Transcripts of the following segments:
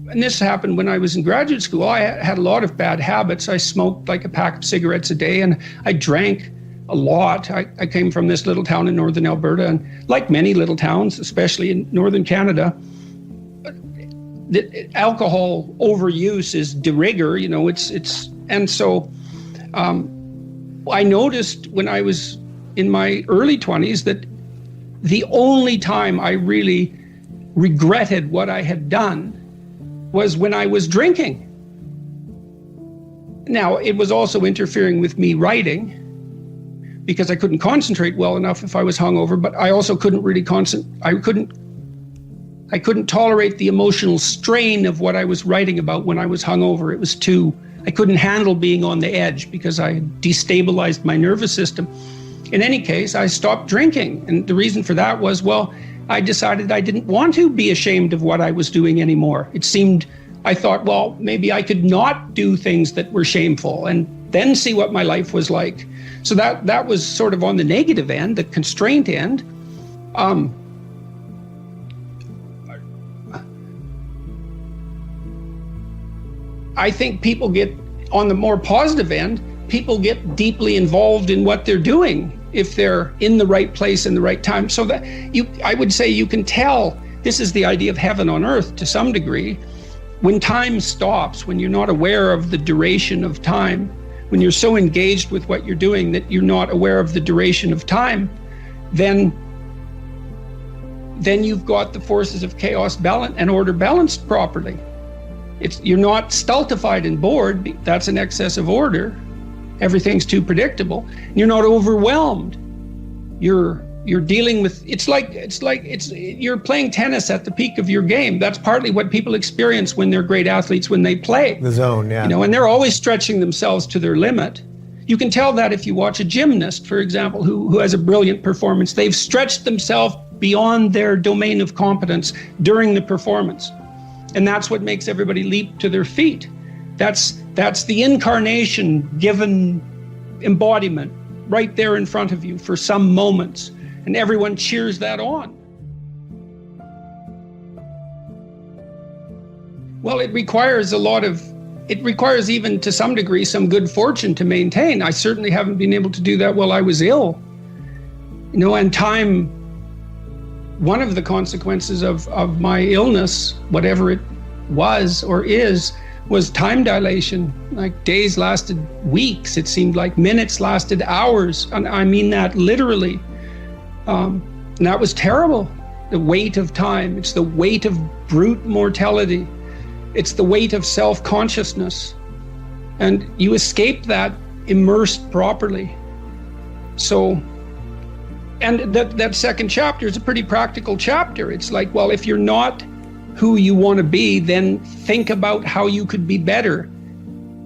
and this happened when I was in graduate school. I had a lot of bad habits. I smoked like a pack of cigarettes a day, and I drank a lot. I came from this little town in northern Alberta, and like many little towns, especially in northern Canada, the alcohol overuse is de rigueur, and so I noticed when I was in my early 20s that the only time I really regretted what I had done was when I was drinking. Now, it was also interfering with me writing because I couldn't concentrate well enough if I was hungover, but I also couldn't really I couldn't tolerate the emotional strain of what I was writing about when I was hungover. It was I couldn't handle being on the edge because I had destabilized my nervous system. In any case, I stopped drinking. And the reason for that was, I decided I didn't want to be ashamed of what I was doing anymore. I thought, maybe I could not do things that were shameful and then see what my life was like. So that was sort of on the negative end, the constraint end. I think people get, on the more positive end, people get deeply involved in what they're doing if they're in the right place in the right time. So that I would say you can tell, this is the idea of heaven on earth to some degree. When time stops, when you're not aware of the duration of time, when you're so engaged with what you're doing that you're not aware of the duration of time, then you've got the forces of chaos and order balanced properly. You're not stultified and bored. That's an excess of order. Everything's too predictable. You're not overwhelmed. You're dealing with, you're playing tennis at the peak of your game. That's partly what people experience when they're great athletes, when they play. The zone, yeah. And they're always stretching themselves to their limit. You can tell that if you watch a gymnast, for example, who has a brilliant performance. They've stretched themselves beyond their domain of competence during the performance. And that's what makes everybody leap to their feet. That's the incarnation given embodiment right there in front of you for some moments. And everyone cheers that on. Well, it requires even to some degree some good fortune to maintain. I certainly haven't been able to do that while I was ill. And time, one of the consequences of my illness, whatever it was or is, was time dilation. Like days lasted weeks. It seemed like minutes lasted hours. And I mean that literally. And that was terrible. The weight of time. It's the weight of brute mortality. It's the weight of self-consciousness. And you escape that immersed properly. So, and that second chapter is a pretty practical chapter. It's like, well, if you're not who you want to be, then think about how you could be better.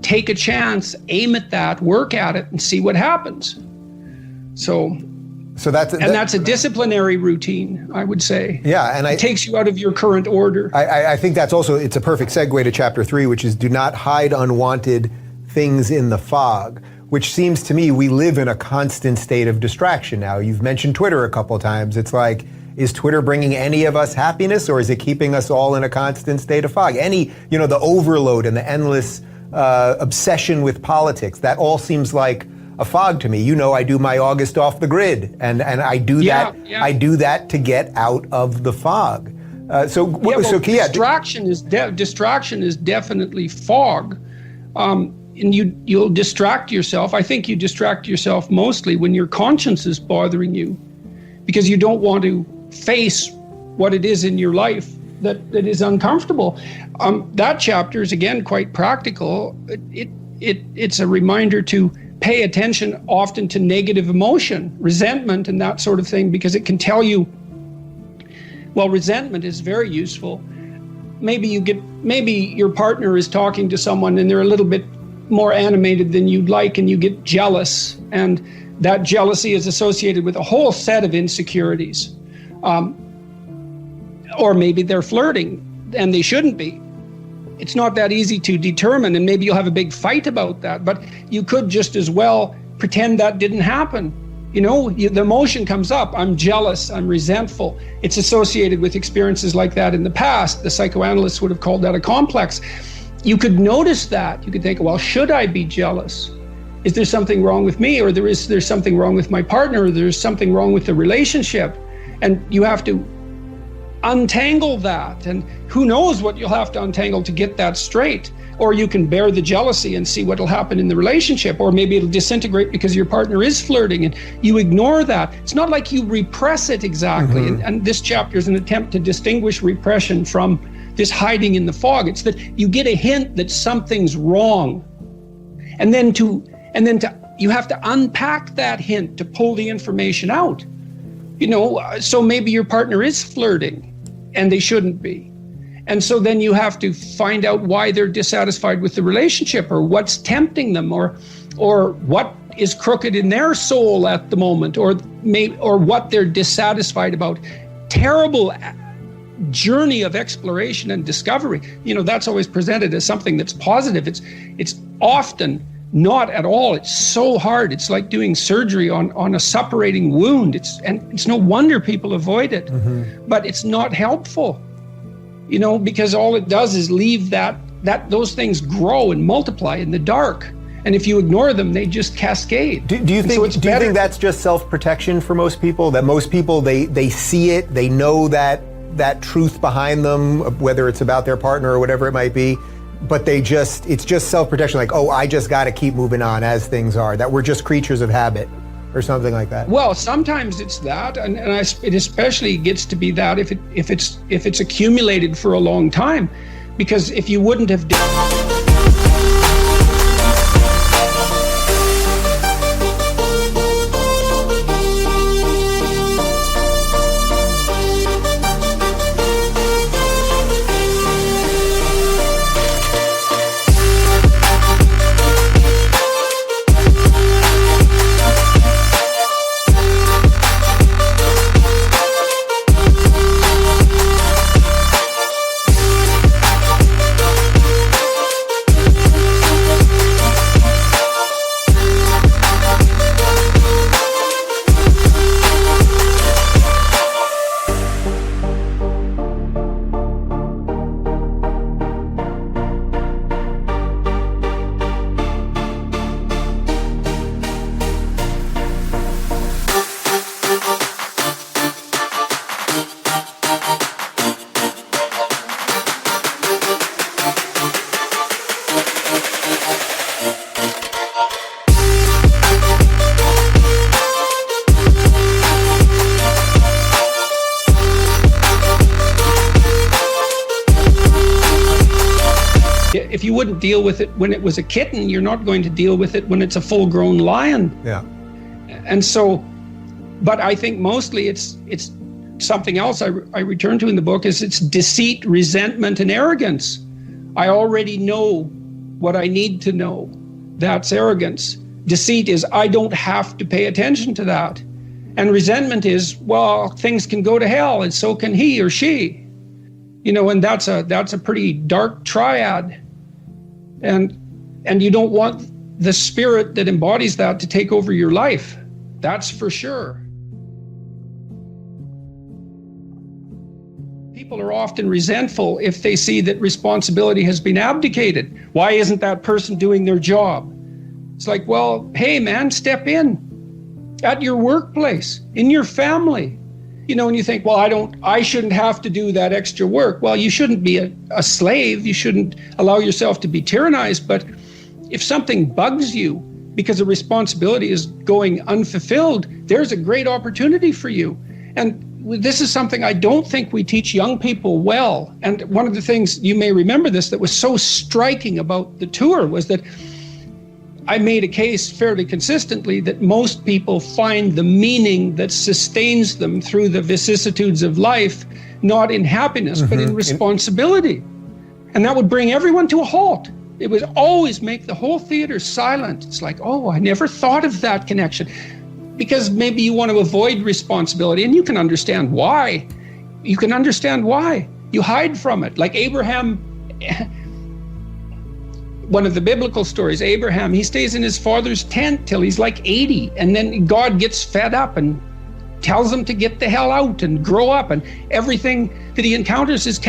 Take a chance, aim at that, work at it, and see what happens. So that's a disciplinary routine, I would say. Yeah, and it takes you out of your current order. I think that's also, it's a perfect segue to chapter 3, which is do not hide unwanted things in the fog, which seems to me we live in a constant state of distraction now. You've mentioned Twitter a couple of times. It's like, is Twitter bringing any of us happiness, or is it keeping us all in a constant state of fog? The overload and the endless obsession with politics, that all seems like a fog to me. I do my August off the grid, and I do that. Yeah. I do that to get out of the fog. Distraction is definitely fog, and you'll distract yourself. I think you distract yourself mostly when your conscience is bothering you, because you don't want to face what it is in your life that is uncomfortable. That chapter is again quite practical. It's a reminder to pay attention often to negative emotion, resentment and that sort of thing, because it can tell you, well, resentment is very useful. Maybe your partner is talking to someone and they're a little bit more animated than you'd like, and you get jealous, and that jealousy is associated with a whole set of insecurities. Or maybe they're flirting and they shouldn't be. It's not that easy to determine, and maybe you'll have a big fight about that, but you could just as well pretend that didn't happen The emotion comes up. I'm jealous, I'm resentful. It's associated with experiences like that in the past. The psychoanalysts would have called that a complex. You could notice that. You could think, well, should I be jealous? Is there something wrong with me? Or there's something wrong with my partner? Or there's something wrong with the relationship? And you have to untangle that. And who knows what you'll have to untangle to get that straight. Or you can bear the jealousy and see what'll happen in the relationship. Or maybe it'll disintegrate because your partner is flirting and you ignore that. It's not like you repress it exactly. And this chapter is an attempt to distinguish repression from this hiding in the fog. It's that you get a hint that something's wrong. And then you have to unpack that hint to pull the information out. So maybe your partner is flirting and they shouldn't be. And so then you have to find out why they're dissatisfied with the relationship, or what's tempting them, or what is crooked in their soul at the moment, or what they're dissatisfied about. Terrible journey of exploration and discovery. That's always presented as something that's positive. It's often not at all. It's so hard. It's like doing surgery on a suppurating wound. It's no wonder people avoid it. But it's not helpful. Because all it does is leave those things grow and multiply in the dark. And if you ignore them, they just cascade. Do you think that's just self-protection for most people? That most people, they see it, they know that truth behind them, whether it's about their partner or whatever it might be, but it's just self-protection, like, oh, I just got to keep moving on as things are, that we're just creatures of habit or something like that? Well, sometimes it's that, and it especially gets to be that if it's accumulated for a long time, because if you wouldn't have if you wouldn't deal with it when it was a kitten, you're not going to deal with it when it's a full-grown lion. Yeah. And so, but I think mostly it's something else I return to in the book is it's deceit, resentment, and arrogance. I already know what I need to know. That's arrogance. Deceit is I don't have to pay attention to that. And resentment is, well, things can go to hell and so can he or she. And that's a pretty dark triad. And you don't want the spirit that embodies that to take over your life. That's for sure. People are often resentful if they see that responsibility has been abdicated. Why isn't that person doing their job? It's like, well, hey man, step in at your workplace, in your family. And you think, well, I shouldn't have to do that extra work. Well, you shouldn't be a slave. You shouldn't allow yourself to be tyrannized. But if something bugs you because a responsibility is going unfulfilled, there's a great opportunity for you. And this is something I don't think we teach young people well. And one of the things, you may remember this, that was so striking about the tour was that I made a case fairly consistently that most people find the meaning that sustains them through the vicissitudes of life, not in happiness, but in responsibility. And that would bring everyone to a halt. It would always make the whole theater silent. It's like, oh, I never thought of that connection. Because maybe you want to avoid responsibility, and you can understand why. You can understand why. You hide from it. Like Abraham one of the biblical stories, Abraham, he stays in his father's tent till he's like 80. And then God gets fed up and tells him to get the hell out and grow up. And everything that he encounters is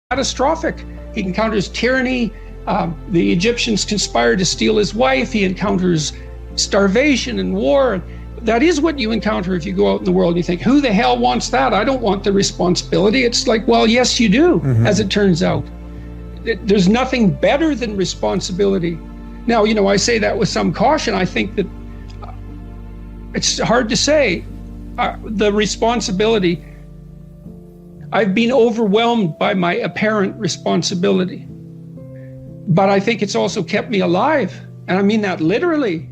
catastrophic. He encounters tyranny. The Egyptians conspire to steal his wife. He encounters starvation and war. That is what you encounter if you go out in the world and you think, who the hell wants that? I don't want the responsibility. It's like, well, yes, you do, as it turns out. There's nothing better than responsibility. Now, I say that with some caution. I think that it's hard to say. The responsibility, I've been overwhelmed by my apparent responsibility. But I think it's also kept me alive. And I mean that literally.